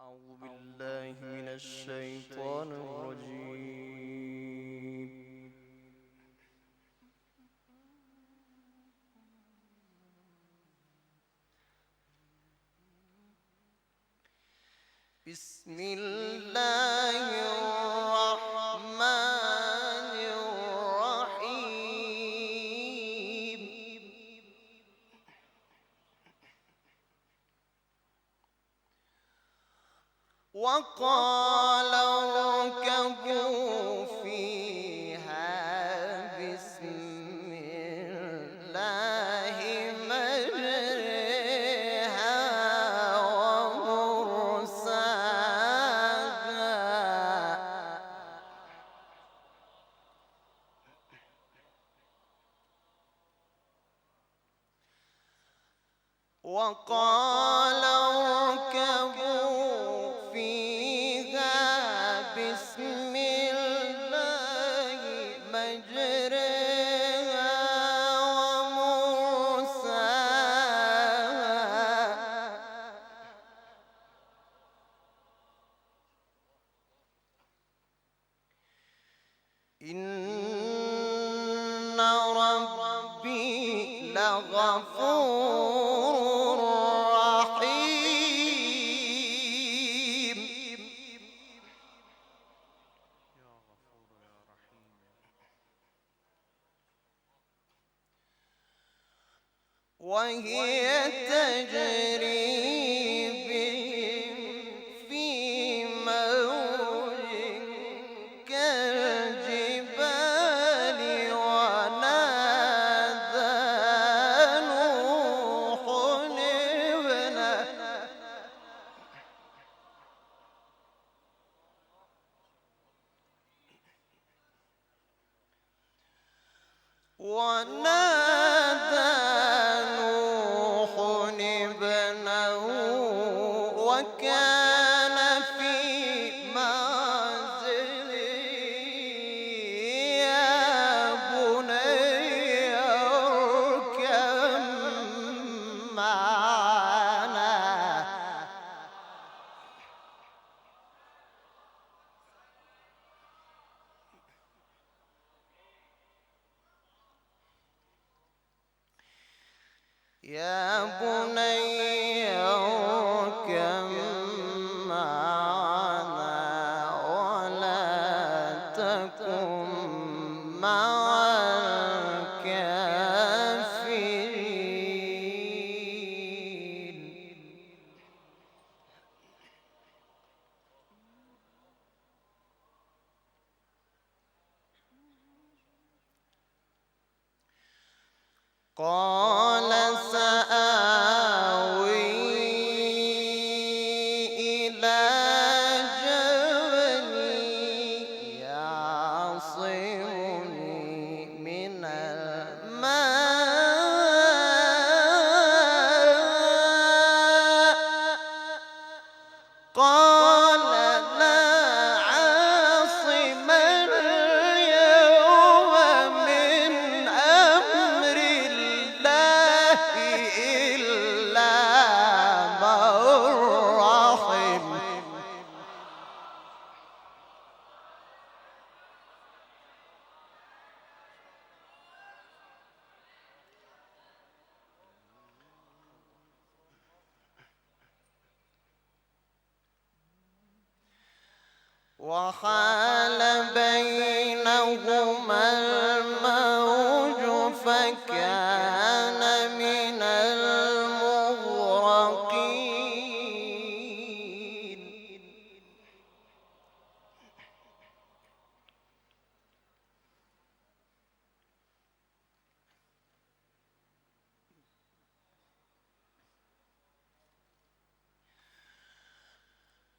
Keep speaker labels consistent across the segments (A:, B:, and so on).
A: أعوذ بالله من الشيطان الرجيم. بسم الله الرحمن الرحيم. وقال اركبوا فيها بسم الله مجريها ومرساها وقال اركبوا فيها بسم الله مجريها ومرساها إن ربي لغفور رحيم. وهي تجري بهم في موج كالجبال ونادى نوح ابنه وكان في معزل يا بني اركب معنا يا بني اركب معنا ولا تكن مع الكافرين. قال سآوي إلى جبل يعصمني من الماء قال لا عاصم اليوم من أمر الله إلا من رحم. وحال بينهما الموج فكان من المغرقين.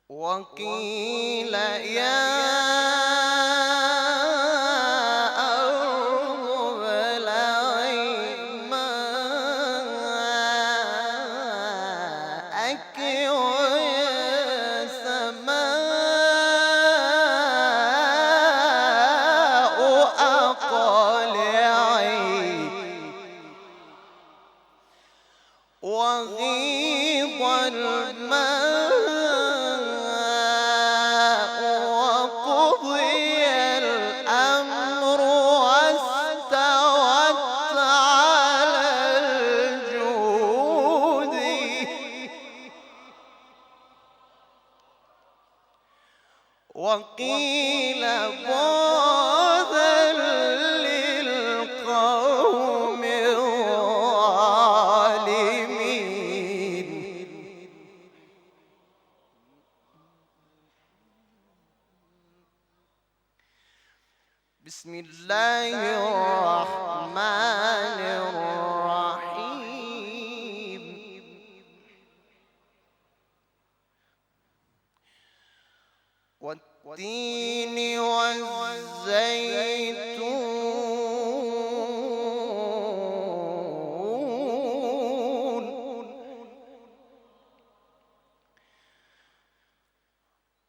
A: وقيل يا أرض ابلعي ماءك ويا سماء أقلعي وغيض الماء وقيل بعدا للقوم الظالمين. بسم الله الرحمن الرحيم. والتين والزيتون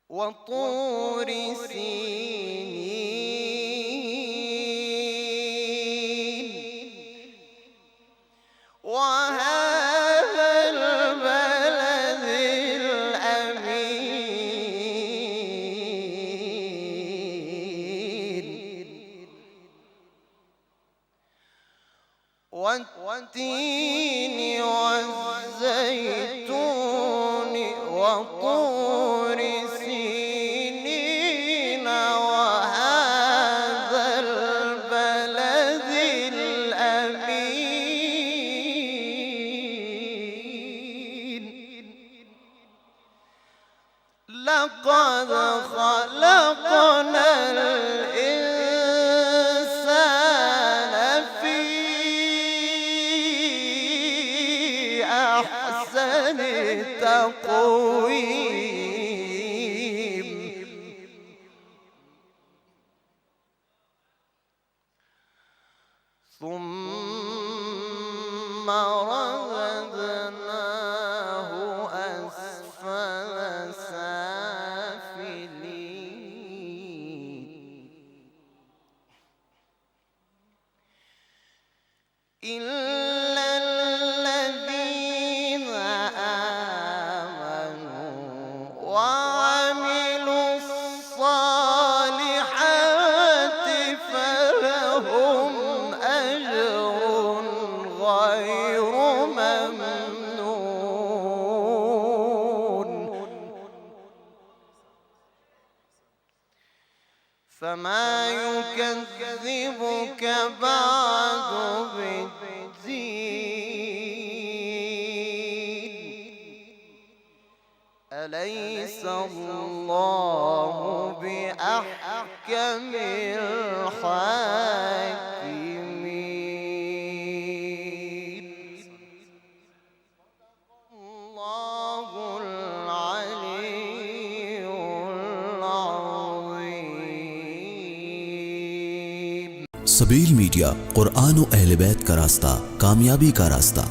A: وطور سينين وهذا البلد الأمين. والتين والزيتون وطور سينين وهذا البلد الأمين. لقد خلقنا الإنسان في أحسن تقويم. ثم رددناه أسفل سافلين إلا الذين آمنوا وعملوا الصالحات فلهم أجر غير ممنون. فما يكذبك بعد بالدين. أليس الله بأحكم الحاكمين. الله العلي العظيم.
B: सबील मीडिया कुरान और अहले बैत का रास्ता, कामयाबी का रास्ता।